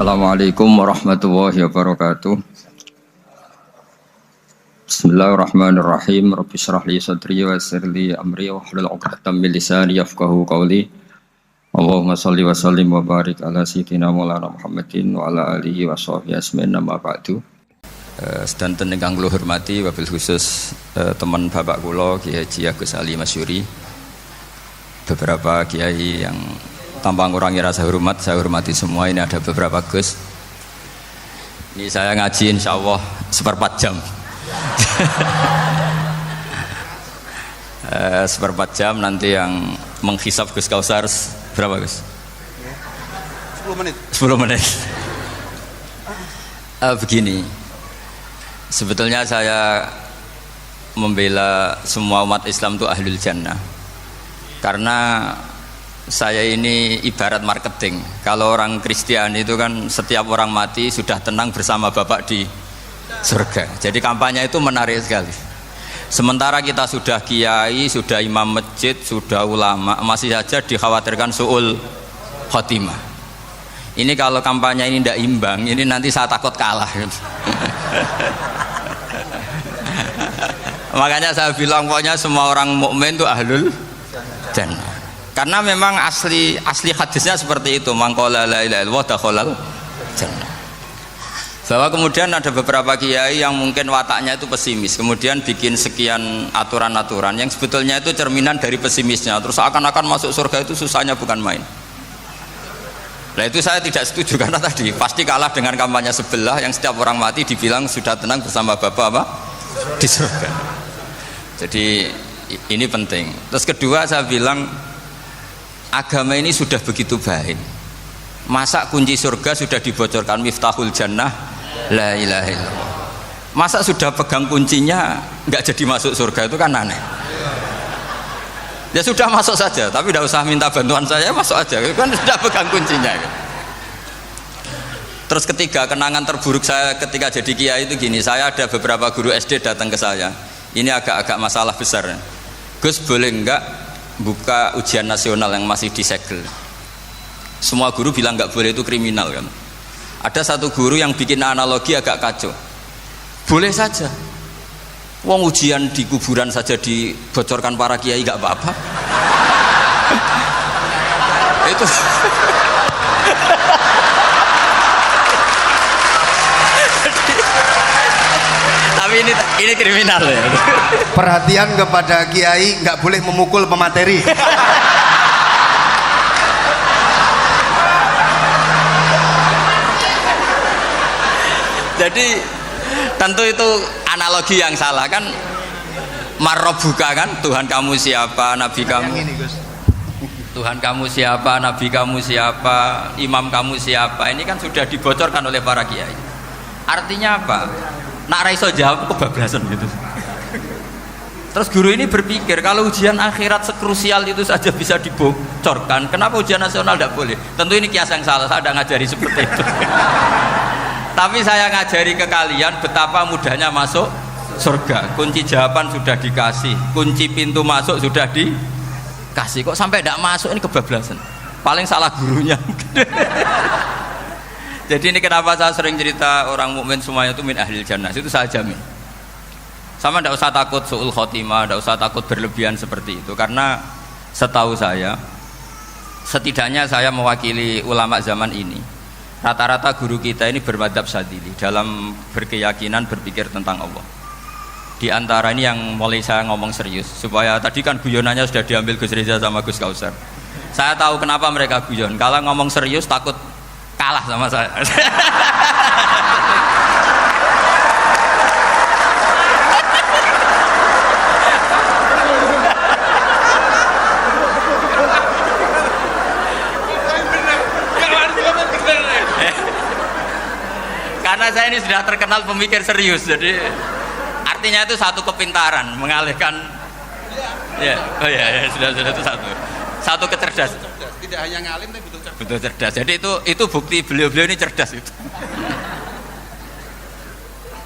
Assalamualaikum warahmatullahi wabarakatuh. Bismillahirrahmanirrahim. Rabbi shrah li sadri wa yassir li amri wahlul 'uqdatam min lisani yafqahu qawli. Allahumma shalli wa sallim wa barik ala sayyidina Maulana Muhammadin wa ala alihi wa sahbihi asmin nama ba'du. Sedanten ingkang kula hormati wabil khusus teman bapak kula Kiai Haji Agus Ali Masyuri. Beberapa kiai yang tanpa ngurangi rasa hormat, saya hormati semua. Ini ada beberapa Gus. Ini saya ngaji insya Allah seperempat jam. Seperempat jam nanti yang menghisap Gus Kausar berapa Gus? 10 menit. 10 menit. Begini, sebetulnya saya membela semua umat Islam itu ahlul jannah. Karena saya ini ibarat marketing. Kalau orang Kristen itu kan setiap orang mati sudah tenang bersama Bapak di surga. Jadi kampanye itu menarik sekali. Sementara kita sudah kiai, sudah imam masjid, sudah ulama, masih saja dikhawatirkan su'ul khotimah. Ini kalau kampanye ini tidak imbang, ini nanti saya takut kalah. Makanya saya bilang pokoknya semua orang mukmin itu ahlul jannah. Karena memang asli hadisnya seperti itu, mangqala la ilaha illallah dakhalal jannah. Bahwa kemudian ada beberapa kiai yang mungkin wataknya itu pesimis, kemudian bikin sekian aturan-aturan yang sebetulnya itu cerminan dari pesimisnya, terus akan-akan masuk surga itu susahnya bukan main. Nah itu saya tidak setuju, karena tadi pasti kalah dengan kampanye sebelah yang setiap orang mati dibilang sudah tenang bersama Bapak apa? Di surga. Jadi ini penting. Terus kedua saya bilang agama ini sudah begitu baik, masa kunci surga sudah dibocorkan, miftahul jannah la ilaha illallah, masa sudah pegang kuncinya nggak jadi masuk surga, itu kan aneh. Ya sudah masuk saja, tapi tidak usah minta bantuan saya, masuk aja, kan sudah pegang kuncinya. Terus ketiga, kenangan terburuk saya ketika jadi kiai itu gini, saya ada beberapa guru SD datang ke saya, ini agak-agak masalah besar, Gus boleh enggak buka ujian nasional yang masih disegel. Semua guru bilang nggak boleh, itu kriminal kan. Ada satu guru yang bikin analogi agak kacau, boleh saja, wong ujian di kuburan saja dibocorkan para kiai nggak apa-apa. Itu tapi ini kriminal ya. Perhatian kepada kiai, nggak boleh memukul pemateri. Jadi tentu itu analogi yang salah kan. Marrobuka kan, Tuhan kamu siapa, nabi kamu. Tuhan kamu siapa, nabi kamu siapa, imam kamu siapa. Ini kan sudah dibocorkan oleh para kiai. Artinya apa? Nak raiso jawab kebablasan gitu. Terus guru ini berpikir kalau ujian akhirat sekrusial itu saja bisa dibocorkan, kenapa ujian nasional tidak boleh? Tentu ini kias yang salah, saya tidak ngajari seperti itu. Tapi saya ngajari ke kalian betapa mudahnya masuk surga. Kunci jawaban sudah dikasih, kunci pintu masuk sudah dikasih. Kok sampai tidak masuk, ini kebablasan. Paling salah gurunya. Jadi ini kenapa saya sering cerita orang mukmin semuanya itu min ahlil jannah, itu saya jamin. Sama tidak usah takut su'ul khotimah, tidak usah takut berlebihan seperti itu, karena setahu saya, setidaknya saya mewakili ulama zaman ini, rata-rata guru kita ini bermadzhab Syadzili dalam berkeyakinan berpikir tentang Allah. Di antara ini yang mulai saya ngomong serius, supaya tadi kan guyonannya sudah diambil Gus Reza sama Gus Kausar. Saya tahu kenapa mereka guyon, kalau ngomong serius takut kalah sama saya. Karena saya ini sudah terkenal pemikir serius, jadi artinya itu satu kepintaran mengalihkan. Ya, oh ya, sudah itu satu kecerdasan. Tidak hanya ngalim tapi betul cerdas. Betul cerdas. Jadi itu bukti beliau-beliau ini cerdas itu.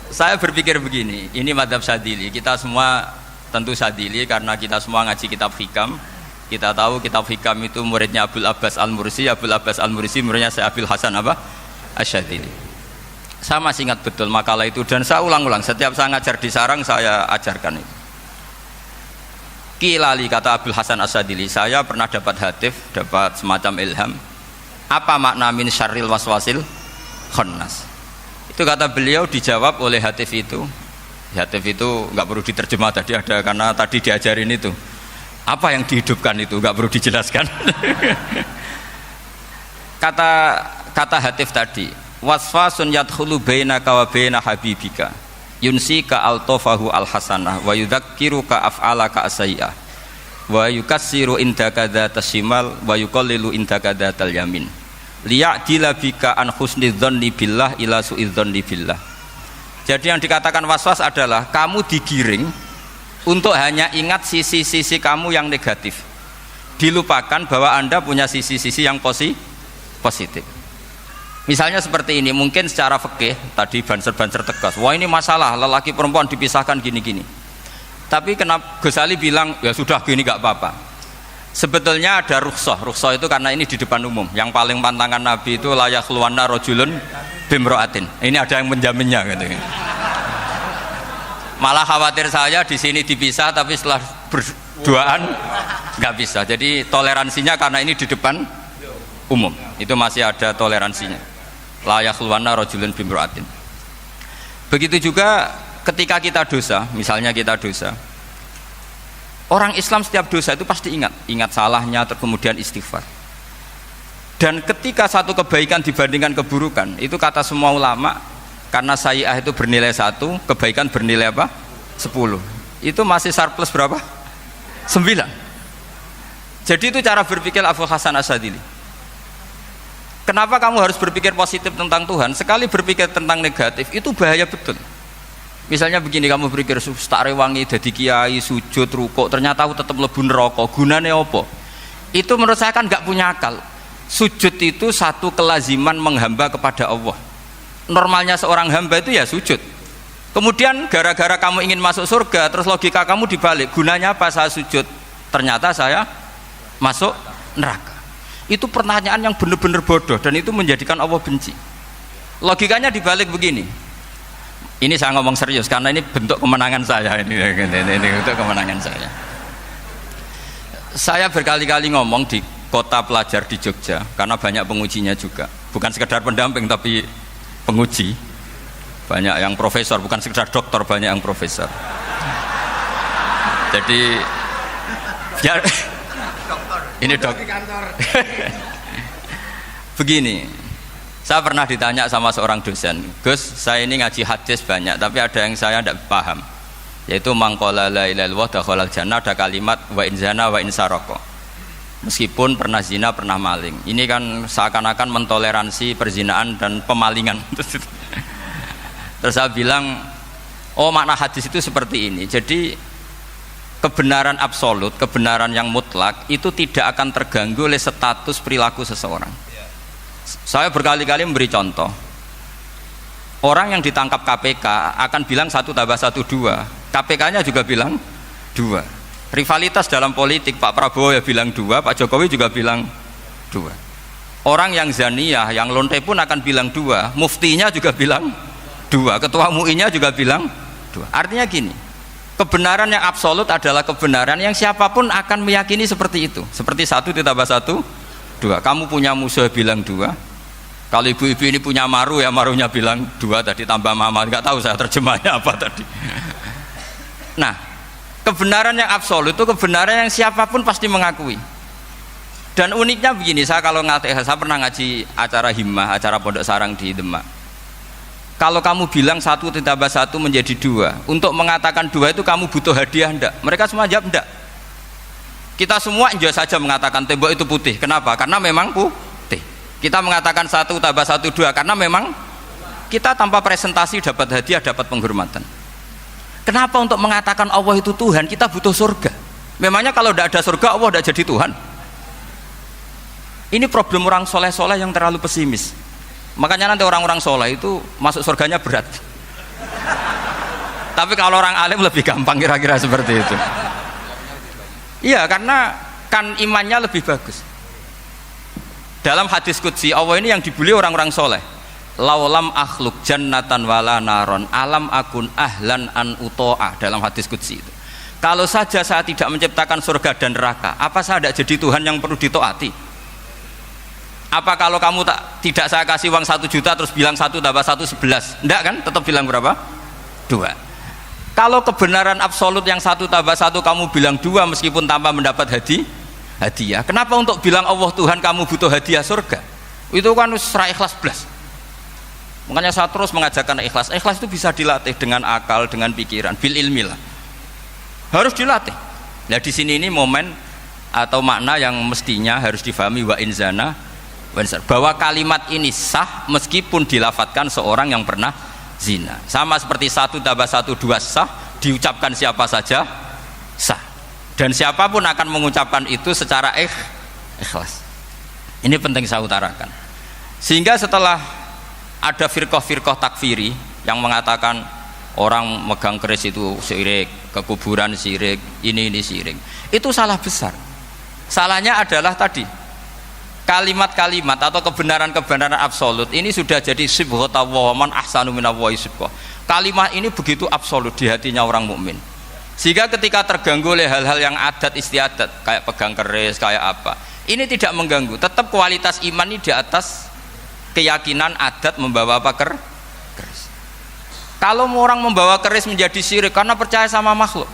Saya berpikir begini, ini madzhab Syadzili, kita semua tentu Syadzili karena kita semua ngaji kitab Hikam. Kita tahu kitab Hikam itu muridnya Abul Abbas Al-Mursi, Abul Abbas Al-Mursi muridnya Syekh Abdul Hasan apa? Asyadzili. Saya masih ingat betul makalah itu dan saya ulang-ulang setiap saya ngajar di sarang saya ajarkan itu. Kilali kata Abdul Hasan Asyadzili, saya pernah dapat hatif, dapat semacam ilham. Apa makna min syarril waswasil khannas? Itu kata beliau dijawab oleh hatif itu. Hatif itu nggak perlu diterjemah tadi ada karena tadi diajarin itu. Apa yang dihidupkan itu nggak perlu dijelaskan. kata hatif tadi, waswasun yadkhulu bainaka wa baina habibika yunsika altofahu alhasanah wa yudzakiruka af'alaka asai'ah wa yukassiru indaka dzatas shimal wa yuqallilu indaka dzatal yamin liya'dila bika an husni dzanni billah ila su'i dzanni billah. Jadi yang dikatakan waswas adalah kamu digiring untuk hanya ingat sisi-sisi kamu yang negatif, dilupakan bahwa Anda punya sisi-sisi yang positif. Misalnya seperti ini, mungkin secara fikih tadi banser-banser tegas, wah ini masalah lelaki perempuan dipisahkan gini-gini. Tapi kenapa Ghazali bilang ya sudah gini gak apa-apa. Sebetulnya ada rukhsah itu karena ini di depan umum. Yang paling pantangan Nabi itu la yakhluwanna rajulun bimra'atin. Ini ada yang menjaminnya gitu. Malah khawatir saya di sini dipisah tapi setelah berduaan nggak bisa. Jadi toleransinya karena ini di depan umum. Itu masih ada toleransinya. La yakhluwanna rajulun bimra'atin. Begitu juga ketika kita dosa, misalnya kita dosa. Orang Islam setiap dosa itu pasti ingat salahnya, kemudian istighfar. Dan ketika satu kebaikan dibandingkan keburukan, itu kata semua ulama, karena sayyi'ah itu bernilai 1, kebaikan bernilai apa? 10. Itu masih surplus berapa? 9. Jadi itu cara berpikir Abdul Hasan Asyadzili. Kenapa kamu harus berpikir positif tentang Tuhan? Sekali berpikir tentang negatif itu bahaya betul. Misalnya begini, kamu berpikir tak rewangi jadi kiai sujud rukuk ternyata aku tetap mlebu neraka, gunane apa? Itu menurut saya kan nggak punya akal. Sujud itu satu kelaziman menghamba kepada Allah. Normalnya seorang hamba itu ya sujud. Kemudian gara-gara kamu ingin masuk surga, terus logika kamu dibalik, gunanya apa saya sujud? Ternyata saya masuk neraka. Itu pertanyaan yang benar-benar bodoh dan itu menjadikan Allah benci. Logikanya dibalik begini. Ini saya ngomong serius karena ini bentuk kemenangan saya ini bentuk kemenangan saya. Saya berkali-kali ngomong di kota pelajar di Jogja karena banyak pengujinya juga. Bukan sekedar pendamping tapi penguji. Banyak yang profesor, bukan sekedar doktor, banyak yang profesor. Jadi biar ini dok. Begini, saya pernah ditanya sama seorang dosen, Gus, saya ini ngaji hadis banyak, tapi ada yang saya tidak paham, yaitu mangkola la ilaha illallah dakhalal jannah, ada kalimat wa in zana wa in saroko. Meskipun pernah zina, pernah maling. Ini kan seakan-akan mentoleransi perzinaan dan pemalingan. Terus saya bilang, oh makna hadis itu seperti ini. Jadi kebenaran absolut, kebenaran yang mutlak itu tidak akan terganggu oleh status perilaku seseorang. Saya berkali-kali memberi contoh. Orang yang ditangkap KPK akan bilang 1 tambah 1 2. KPK-nya juga bilang 2. Rivalitas dalam politik, Pak Prabowo ya bilang 2, Pak Jokowi juga bilang 2. Orang yang zaniyah, yang lonte pun akan bilang 2. Muftinya juga bilang 2. Ketua MUI-nya juga bilang 2. Artinya gini, kebenaran yang absolut adalah kebenaran yang siapapun akan meyakini seperti itu. Seperti 1 ditambah 1 2. Kamu punya musuh bilang 2. Kalau ibu-ibu ini punya maru ya marunya bilang 2 tadi tambah mama. Enggak tahu saya terjemahnya apa tadi. Nah, kebenaran yang absolut itu kebenaran yang siapapun pasti mengakui. Dan uniknya begini, saya kalau saya pernah ngaji acara himmah, acara pondok sarang di Demak. Kalau kamu bilang 1 ditambah 1 menjadi 2, untuk mengatakan 2 itu kamu butuh hadiah enggak? Mereka semua jawab enggak. Kita semua enjoy saja mengatakan tembok itu putih. Kenapa? Karena memang putih. Kita mengatakan 1 tambah 1 2 karena memang kita tanpa presentasi dapat hadiah, dapat penghormatan. Kenapa untuk mengatakan Allah itu Tuhan kita butuh surga? Memangnya kalau tidak ada surga Allah tidak jadi Tuhan? Ini problem orang soleh-soleh yang terlalu pesimis. Makanya nanti orang-orang soleh itu masuk surganya berat. Tapi kalau orang alim lebih gampang kira-kira seperti itu. Iya, karena kan imannya lebih bagus. Dalam hadis qudsi Allah ini yang dibuli orang-orang soleh. laulam akhluk jannatan wala naron alam akun ahlan an uto'a, dalam hadis qudsi itu. Kalau saja saya tidak menciptakan surga dan neraka, apa saya tidak jadi Tuhan yang perlu ditaati? Apa kalau kamu tidak saya kasih uang 1 juta terus bilang 1 tambah 1 11? Enggak kan? Tetap bilang berapa? 2. Kalau kebenaran absolut yang 1 tambah 1 kamu bilang 2 meskipun tanpa mendapat hadiah. Kenapa untuk bilang Allah Tuhan kamu butuh hadiah surga? Itu kan serah ikhlas belas. Makanya saya terus mengajarkan ikhlas. Ikhlas itu bisa dilatih dengan akal, dengan pikiran, bil ilmi lah. Harus dilatih. Nah di sini ini momen atau makna yang mestinya harus difahami wa inzana bahwa kalimat ini sah meskipun dilafatkan seorang yang pernah zina. Sama seperti 1 tambah 1 2 sah, diucapkan siapa saja sah. Dan siapapun akan mengucapkan itu secara ikhlas. Ini penting saya utarakan. Sehingga setelah ada firqah-firqah takfiri yang mengatakan orang megang keris itu syirik, ke kuburan syirik, ini syirik. Itu salah besar. Salahnya adalah tadi kalimat-kalimat atau kebenaran-kebenaran absolut ini sudah jadi sibghatullah man ahsanu minallahi sibghah. Kalimat ini begitu absolut di hatinya orang mukmin. Sehingga ketika terganggu oleh hal-hal yang adat istiadat kayak pegang keris, kayak apa, ini tidak mengganggu. Tetap kualitas iman ini di atas keyakinan adat membawa apa keris. Kalau orang membawa keris menjadi syirik karena percaya sama makhluk.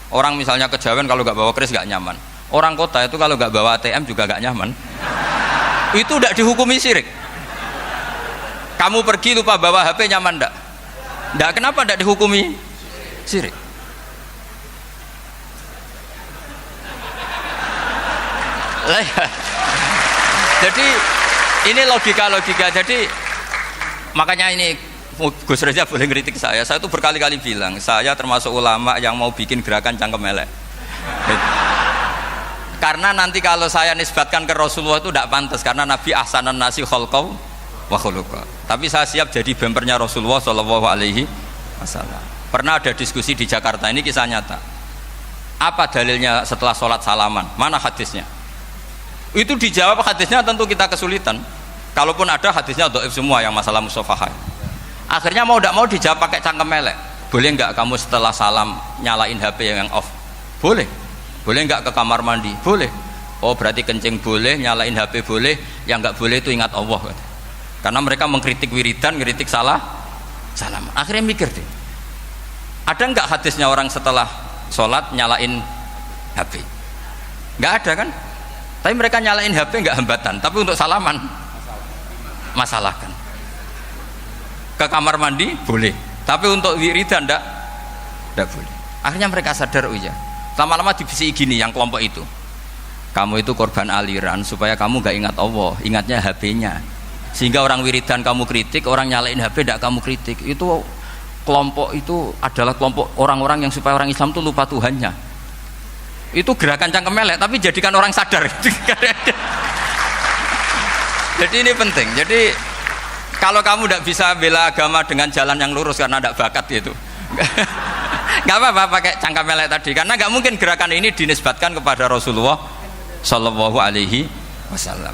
Orang misalnya kejawen kalau nggak bawa keris nggak nyaman. Orang kota itu kalau nggak bawa ATM juga nggak nyaman. Itu tidak dihukumi syirik. Kamu pergi lupa bawa HP nyaman ndak? Ndak, kenapa ndak dihukumi syirik? Jadi ini logika. Jadi makanya ini Gus Reza boleh ngeritik saya itu berkali-kali bilang saya termasuk ulama yang mau bikin gerakan cangkem elek. Karena nanti kalau saya nisbatkan ke Rasulullah itu tidak pantas, karena Nabi ahsanan nasi khalqau wa khuluqa. Tapi saya siap jadi bempernya Rasulullah Shallallahu Alaihi Wasallam. Pernah ada diskusi di Jakarta, ini kisah nyata. Apa dalilnya setelah sholat salaman? Mana hadisnya? Itu dijawab hadisnya tentu kita kesulitan. Kalaupun ada hadisnya dhaif semua yang masalah musafahah. Akhirnya mau tidak mau dijawab pakai cangkem elek. Boleh nggak kamu setelah salam nyalain HP yang off? Boleh. Boleh nggak ke kamar mandi? Boleh. Oh berarti kencing boleh, nyalain HP boleh, yang nggak boleh itu ingat Allah. Karena mereka mengkritik wiridan, ngeritik salam. Akhirnya mikir deh, ada nggak hadisnya orang setelah sholat nyalain HP? Nggak ada kan? Tapi mereka nyalain HP nggak hambatan, tapi untuk salaman masalahkan. Ke kamar mandi boleh, tapi untuk wiridan nggak boleh. Akhirnya mereka sadar, oh iya. Lama-lama dibisi gini yang kelompok itu, kamu itu korban aliran supaya kamu gak ingat Allah, ingatnya HP-nya. Sehingga orang wiridan kamu kritik, orang nyalain HP tidak kamu kritik. Itu kelompok itu adalah kelompok orang-orang yang supaya orang Islam itu lupa Tuhannya. Itu gerakan cangkem elek, tapi jadikan orang sadar. Jadi ini penting. Jadi kalau kamu tidak bisa bela agama dengan jalan yang lurus karena tidak bakat gitu, nggak apa-apa pakai cangkem elek tadi, karena nggak mungkin gerakan ini dinisbatkan kepada Rasulullah Shallallahu Alaihi Wasallam.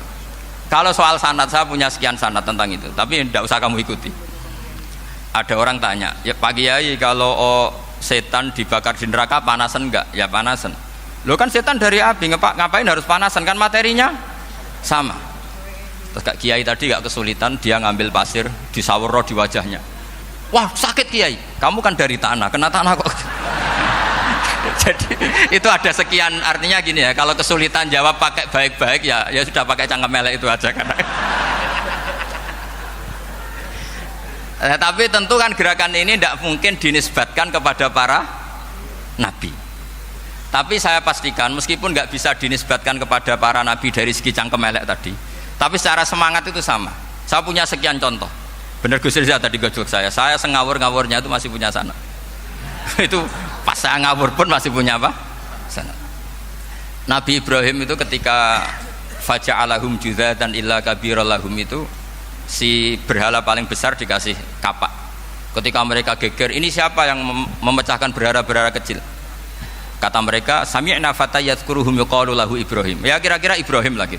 Kalau soal sanad, saya punya sekian sanad tentang itu, tapi tidak usah kamu ikuti. Ada orang tanya, ya Pak Kiai, kalau setan dibakar di neraka panasan enggak? Ya panasan. Lo kan setan dari api, ngapain harus panasan? Kan materinya sama. Terus Kak Kiai tadi gak kesulitan, dia ngambil pasir disawero di wajahnya. Wah sakit Kiai, kamu kan dari tanah, kena tanah kok. Jadi itu ada sekian, artinya gini ya, kalau kesulitan jawab pakai baik-baik ya sudah pakai cangkem elek itu aja kan. Tapi tentu kan gerakan ini tidak mungkin dinisbatkan kepada para nabi. Tapi saya pastikan meskipun nggak bisa dinisbatkan kepada para nabi dari segi cangkem elek tadi, tapi secara semangat itu sama. Saya punya sekian contoh. Benar Gus Riza tadi gojol saya sengawur-ngawurnya itu masih punya sana. Itu pas saya ngawur pun masih punya apa? Sana. Nabi Ibrahim itu ketika faja'alahum juzatan illa kabirallahum itu, si berhala paling besar dikasih kapak. Ketika mereka geger, ini siapa yang memecahkan berhala-berhala kecil? Kata mereka, sami'na fata yadhkuruhum yuqalu lahu Ibrahim. Ya kira-kira Ibrahim lagi.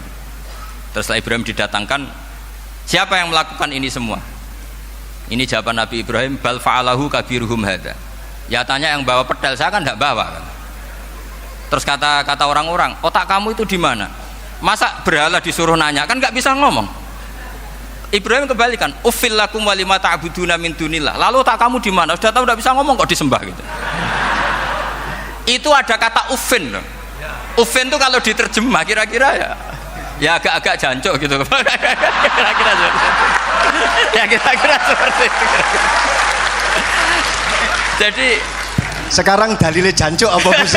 Terus setelah Ibrahim didatangkan, siapa yang melakukan ini semua? Ini jawaban Nabi Ibrahim, bal fa'alahu kabiruhum hadza. Ya tanya yang bawa pedal, saya kan tidak bawa kan. Terus kata orang-orang, otak kamu itu di mana? Masa berhala disuruh nanya, kan nggak bisa ngomong. Ibrahim kembalikan, uffil lakum wa lima ta'buduna min dunillah. Lalu otak kamu di mana? Sudah tahu nggak bisa ngomong kok disembah gitu. Itu ada kata uffin loh. Uffin itu kalau diterjemah kira-kira ya agak-agak jancuk gitu. Kira-kira ya kira-kira seperti itu. Jadi sekarang dalilnya jancuk apa Gus?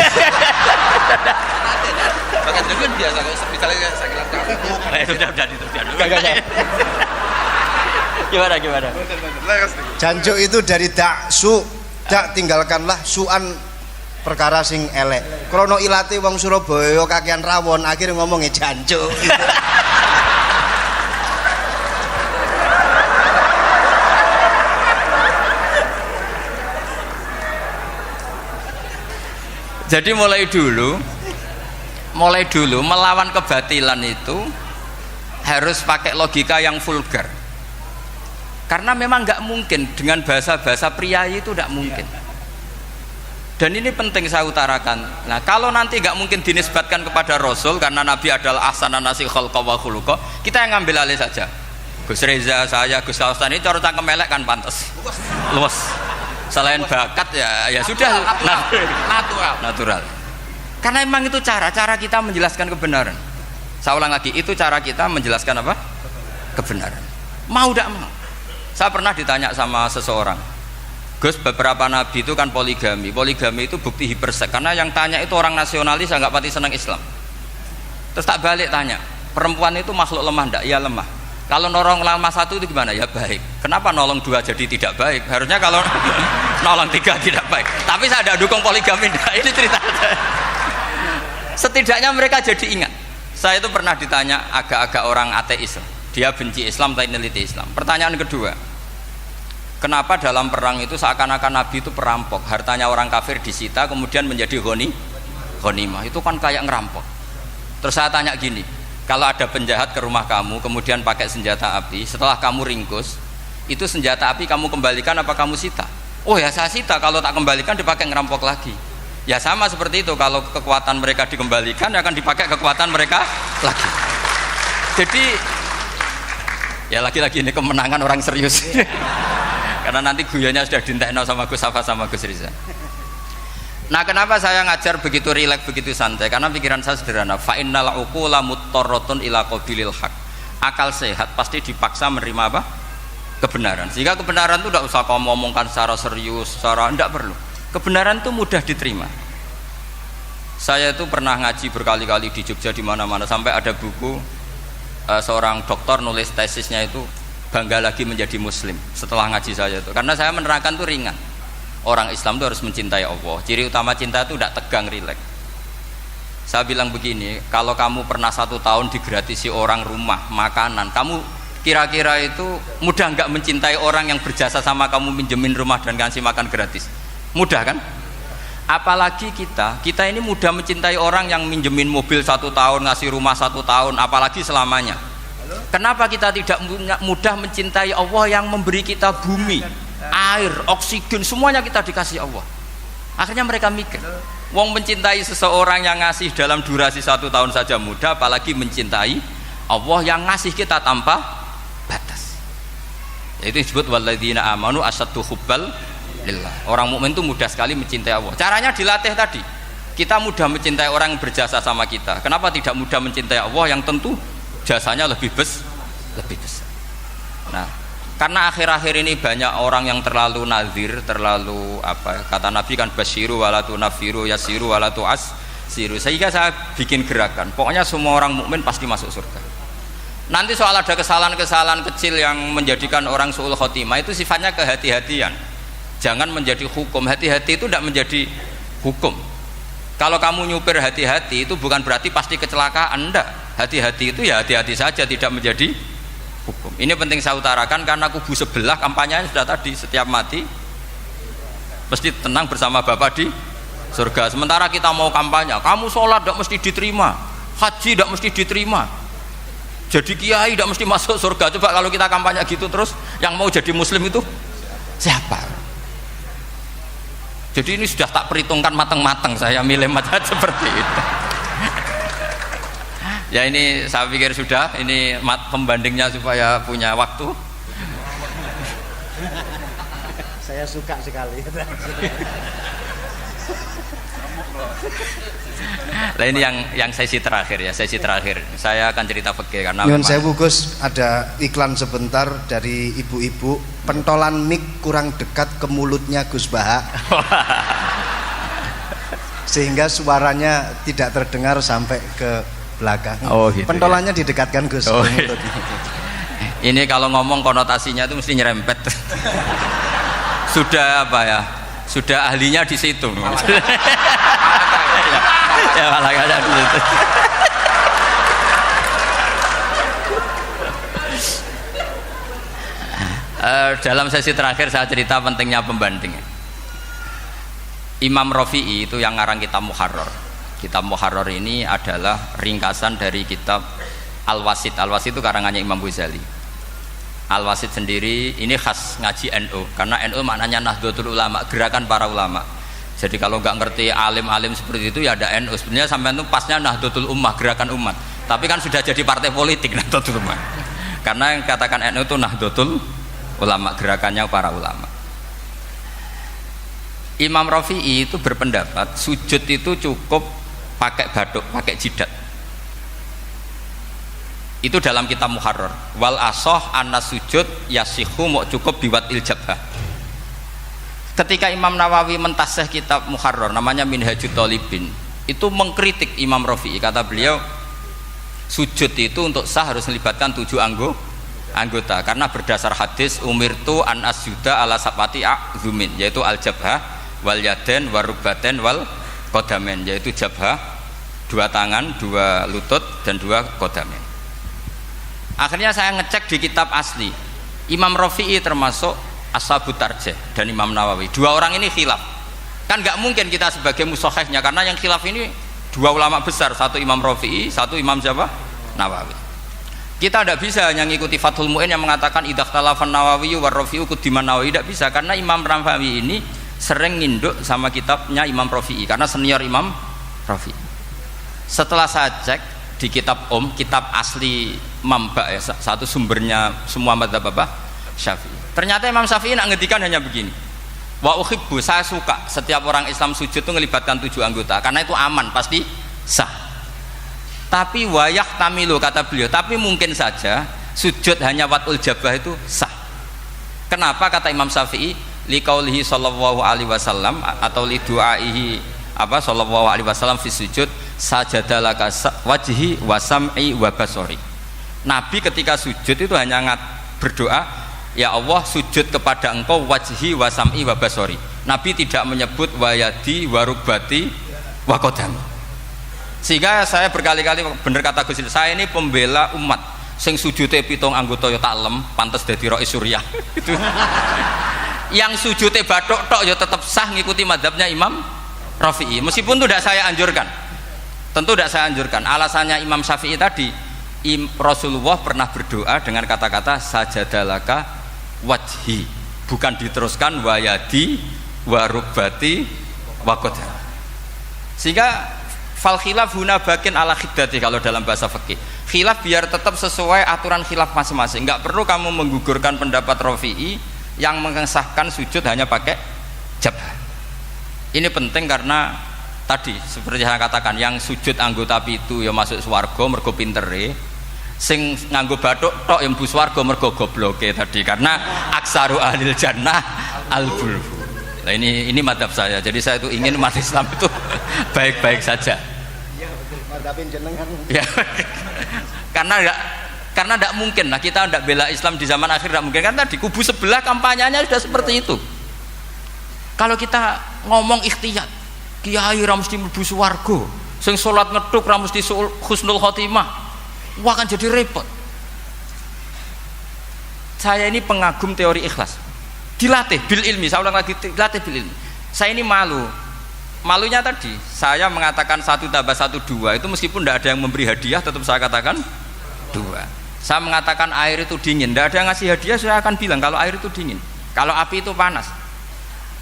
Pakai dulu biasa kalau misalnya saya bilang sudah. Gimana? Jancuk itu dari dak tinggalkanlah suan perkara sing elek. Krono ilate wong Surabaya kakean rawon akhirnya ngomongnya jancuk. Jadi mulai dulu melawan kebatilan itu harus pakai logika yang vulgar. Karena memang nggak mungkin dengan bahasa-bahasa priayi itu nggak mungkin. Dan ini penting saya utarakan. Nah, kalau nanti nggak mungkin dinisbatkan kepada Rasul karena Nabi adalah ahsanan nasi khalqa wa khuluqa, kita yang ngambil alih saja. Gus Reza, saya, Gus Kaustan ini cara cangkem elek kan pantas. Luas. Selain bakat ya sudah natural. Karena memang itu cara kita menjelaskan kebenaran. Saya ulang lagi, itu cara kita menjelaskan apa? Kebenaran. Mau tidak mau. Saya pernah ditanya sama seseorang, Gus, beberapa nabi itu kan poligami itu bukti hiperseks. Karena yang tanya itu orang nasionalis, saya nggak pati senang Islam. Terus tak balik tanya, perempuan itu makhluk lemah enggak? Iya lemah. Kalau nolong lama satu itu gimana? Ya baik. Kenapa nolong dua jadi tidak baik? Harusnya kalau nolong tiga tidak baik. Tapi saya tidak dukung poligami. Ini cerita saya. Setidaknya mereka jadi ingat. Saya itu pernah ditanya agak-agak orang ateis. Dia benci Islam tapi neliti Islam. Pertanyaan kedua, kenapa dalam perang itu seakan-akan Nabi itu perampok? Hartanya orang kafir disita kemudian menjadi ghanimah. Itu kan kayak ngerampok. Terus saya tanya gini, kalau ada penjahat ke rumah kamu kemudian pakai senjata api, setelah kamu ringkus itu senjata api kamu kembalikan apa kamu sita? Oh ya saya sita, kalau tak kembalikan dipakai ngerampok lagi. Ya sama seperti itu, kalau kekuatan mereka dikembalikan akan dipakai kekuatan mereka lagi. Jadi ya lagi-lagi ini kemenangan orang serius. Karena nanti guyanya sudah dintekno sama Gus Safa sama Gus Riza. Nah, kenapa saya ngajar begitu rileks, begitu santai? Karena pikiran saya sederhana. Fa innal uqula muttarratun ila qabilil haq. Akal sehat pasti dipaksa menerima apa? Kebenaran. Sehingga kebenaran itu tidak usah kau ngomongkan secara serius, secara tidak perlu. Kebenaran itu mudah diterima. Saya itu pernah ngaji berkali-kali di Jogja di mana-mana sampai ada buku seorang dokter nulis tesisnya itu bangga lagi menjadi muslim setelah ngaji saya itu. Karena saya menerangkan itu ringan. Orang Islam itu harus mencintai Allah. Ciri utama cinta itu tidak tegang, rileks. Saya bilang begini, kalau kamu pernah 1 tahun digratisi orang rumah, makanan, kamu kira-kira itu mudah nggak mencintai orang yang berjasa sama kamu minjemin rumah dan kasih makan gratis? Mudah kan? Apalagi kita ini mudah mencintai orang yang minjemin mobil 1 tahun, ngasih rumah 1 tahun, apalagi selamanya. Kenapa kita tidak mudah mencintai Allah yang memberi kita bumi, air, oksigen, semuanya kita dikasih Allah? Akhirnya mereka mikir, wong mencintai seseorang yang ngasih dalam durasi 1 tahun saja mudah, apalagi mencintai Allah yang ngasih kita tanpa batas. Itu disebut walladzina amanu asyaddu hubbal lillah. Orang mukmin itu mudah sekali mencintai Allah. Caranya dilatih tadi. Kita mudah mencintai orang yang berjasa sama kita. Kenapa tidak mudah mencintai Allah yang tentu jasanya lebih besar? Nah, karena akhir-akhir ini banyak orang yang terlalu nazir, terlalu apa? Kata Nabi kan basyiru walatu nafiru yasiru walatu asiru. Sehingga saya bikin gerakan. Pokoknya semua orang mukmin pasti masuk surga. Nanti soal ada kesalahan-kesalahan kecil yang menjadikan orang su'ul khotimah itu sifatnya kehati-hatian. Jangan menjadi hukum. Hati-hati itu tidak menjadi hukum. Kalau kamu nyupir hati-hati itu bukan berarti pasti kecelakaan, enggak. Hati-hati itu ya hati-hati saja, tidak menjadi hukum. Ini penting saya utarakan karena kubu sebelah kampanyenya sudah tadi, setiap mati mesti tenang bersama Bapak di surga. Sementara kita mau kampanye, kamu sholat tidak mesti diterima, haji tidak mesti diterima, jadi kiai tidak mesti masuk surga. Coba kalau kita kampanye gitu terus, yang mau jadi muslim itu siapa? Jadi ini sudah tak perhitungkan matang-matang, saya milih mazhab seperti itu. Ya ini saya pikir sudah, ini pembandingnya supaya punya waktu. Saya suka sekali. Nah ini yang sesi terakhir ya, sesi terakhir. Saya akan cerita fikih karena Nyun sewu Gus, ada iklan sebentar dari ibu-ibu, pentolan mic kurang dekat ke mulutnya Gus Baha. Sehingga suaranya tidak terdengar sampai ke belakang. Oh, gitu, pentolannya ya? Didekatkan Gus. Oh, iya. Ini kalau ngomong konotasinya itu mesti nyerempet. Sudah apa ya? Sudah ahlinya di situ. Ya malah ada di situ. Dalam sesi terakhir saya cerita pentingnya pembanding. Imam Rafi'i itu yang ngarang kitab Muharrar. Kitab Muharrar ini adalah ringkasan dari kitab Al-Wasit. Al-Wasit itu karangannya Imam Ghazali. Al-Wasit sendiri ini khas ngaji NU, karena NU maknanya Nahdlatul Ulama, gerakan para ulama. Jadi kalau nggak ngerti alim-alim seperti itu ya ada NU. Sebenarnya sampai itu pasnya Nahdlatul Ummah, gerakan umat. Tapi kan sudah jadi partai politik Nahdlatul Ummah. Karena yang katakan NU itu Nahdlatul Ulama, gerakannya para ulama. Imam Rafi'i itu berpendapat sujud itu cukup pakai batuk, pakai jidat. Itu dalam kitab Muharrar. Wal asoh anna sujud yasihu mau cukup biwat iljabah. Ketika Imam Nawawi mentasih kitab Muharrar namanya Minhajut Thalibin, itu mengkritik Imam Rafi'i. Kata beliau sujud itu untuk sah harus melibatkan 7 anggota, karena berdasar hadis umirtu an asjuda ala sabati a'zumin, yaitu al jabhah wal yaden warubaten wal kodamen, yaitu jabhah 2 tangan, 2 lutut dan 2 kodamen. Akhirnya saya ngecek di kitab asli, Imam Rafi'i termasuk Ashabut Tarjih dan Imam Nawawi. 2 orang ini khilaf. Kan nggak mungkin kita sebagai musohehnya, karena yang khilaf ini 2 ulama besar, satu Imam Rafi'i, satu Imam siapa? Nawawi. Kita tidak bisa hanya ngikuti Fathul Mu'in yang mengatakan idza khtalafan Nawawi war Rafi'u qudiman Nawawi, tidak bisa, karena Imam Nawawi ini sering nginduk sama kitabnya Imam Rafi'i karena senior Imam Rafi'i. Setelah saya cek di kitab kitab asli Mamba ya, satu sumbernya semua madzhab apa? Syafi'i. Ternyata Imam Syafi'i nak ngedikan hanya begini. Wa uhibbu, saya suka setiap orang Islam sujud itu melibatkan 7 anggota karena itu aman, pasti sah. Tapi wayah tamilu, kata beliau, tapi mungkin saja sujud hanya watul jabah itu sah. Kenapa? Kata Imam Syafi'i, liqaulihi sallallahu alaihi wasallam atau li du'aihi apa sallallahu alaihi wasallam fi sujud sajadalaka wajhi wa sam'i wa basori. Nabi ketika sujud itu hanya berdoa, ya Allah sujud kepada engkau wajhi wa sam'i wa basori. Nabi tidak menyebut wayadi wa rukbati wa qadami. Sehingga saya berkali-kali bener kata Gus, saya ini pembela umat sing sujute 7 anggota ya taklem pantes dadi Rais Suryah. Itu. Yang sujute bathuk tok ya tetap sah ngikuti mazhabnya Imam Rafi'i. Meskipun itu tidak saya anjurkan. Tentu tidak saya anjurkan. Alasannya Imam Syafi'i tadi, Rasulullah pernah berdoa dengan kata-kata sajadalaka wajhi, bukan diteruskan wayadi warubati wakoda. Sehingga fal khilaf huna bakin ala khiddati kalau dalam bahasa fikih. Khilaf biar tetap sesuai aturan khilaf masing-masing. Enggak perlu kamu menggugurkan pendapat Rafi'i yang mengesahkan sujud hanya pakai jabah. Ini penting karena tadi seperti saya katakan, yang sujud anggota itu ya masuk swarga mergo pintere, sing nganggo bathuk tok yang mlebu swarga mergo gobloke tadi, karena aksaru ahlil jannah al-bulbu. Nah ini madhab saya, jadi saya itu ingin umat Islam itu baik-baik saja. Iya betul, madhabin jenengan. Ya, karena tidak mungkin lah kita tidak bela Islam di zaman akhir, tidak mungkin, karena di kubu sebelah kampanyenya sudah seperti itu. Kalau kita ngomong ikhtiyat, kiai ra mesti mlebu swarga, sing salat ngethuk ra mesti husnul khotimah, wah kan jadi repot. Saya ini pengagum teori ikhlas, dilatih bil ilmi, saya ulang lagi, dilatih bil ilmi. Saya ini malunya tadi saya mengatakan 1 tambah 1 2, itu meskipun tidak ada yang memberi hadiah tetap saya katakan 2. Saya mengatakan air itu dingin, tidak ada yang ngasih hadiah, saya akan bilang kalau air itu dingin, kalau api itu panas.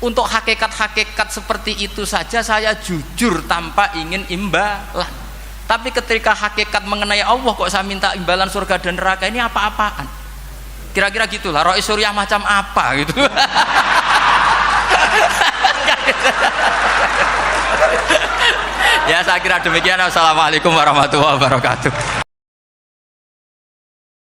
Untuk hakikat-hakikat seperti itu saja saya jujur tanpa ingin imbalan. Tapi ketika hakikat mengenai Allah kok saya minta imbalan surga dan neraka, ini apa-apaan? Kira-kira gitulah, Rois Suriah macam apa gitu. Ya saya kira demikian. Assalamualaikum warahmatullahi wabarakatuh.